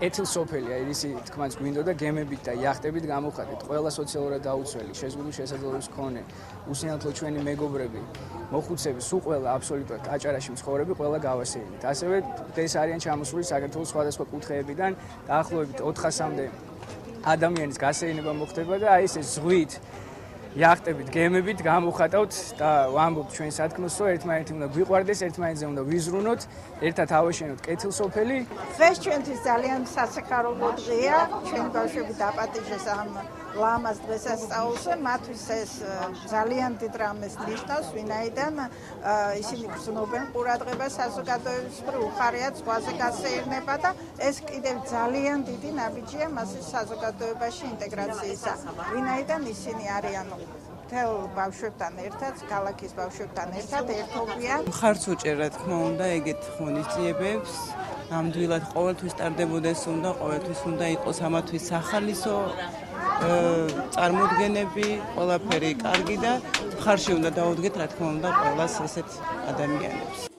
კეთილსოფელი, აი ისი თქმაც გვინდოდა გემებით და იახტებით გამოვხატეთ. ყველა სოციალურად დაუცველი, შეზღუდული შესაძლებლობის მქონე, უსინათლო ჩვენი მეგობრები, მოხუცები, სულ ყველა აბსოლუტურად აჭარაში მცხოვრები ყველა გავასეირნით. ასევე დღეს არიან ჩამოსული საქართველოს სხვადასხვა კუთხეებიდან დაახლოებით 400-მდე ადამიანის გასეირნება მოხდება და აი ეს ზღვით იახტებით, გემებით გამოვხატავთ და ვამბობთ ჩვენ სათქმოს, რომ ერთმანეთი უნდა გვიყვარდეს, ერთმანეთზე უნდა ვიზრუნოთ, ერთად ავაშენოთ კეთილსოფელი. დღეს ჩვენთვის ძალიან სასახარულო დღეა, ჩვენ ბავშვები დაპატიჟეს ამ ლამაზ დღესასწაულზე, მათთვის ეს ძალიან დიდ რამეს ნიშნავს, ვინაიდან ისინი გრძნობენ ყურადღებას საზოგადოებისმხრივ, უხარიათ ზღვაზე გასეირნება და ეს კიდევ ძალიან დიდი ნაბიჯია მასის საზოგადოებაში ინტეგრაციისა, ვინაიდან ისინი არიან მთელ ბავშვებთან ერთად, ქალაქის ბავშვებთან ერთად ერთობიან. ხარც უჭერ, რა თქმა უნდა, ეგეთ ღონისძიებებს. ნამდვილად ყოველთვის ტარდებოდეს უნდა, ყოველთვის უნდა იყოს ამათვის სახალისო წარმოდგენები, ყველაფერი კარგი და მხარში უნდა დაუდგეთ, რა თქმა უნდა, ყველას ესეთ ადამიანებს.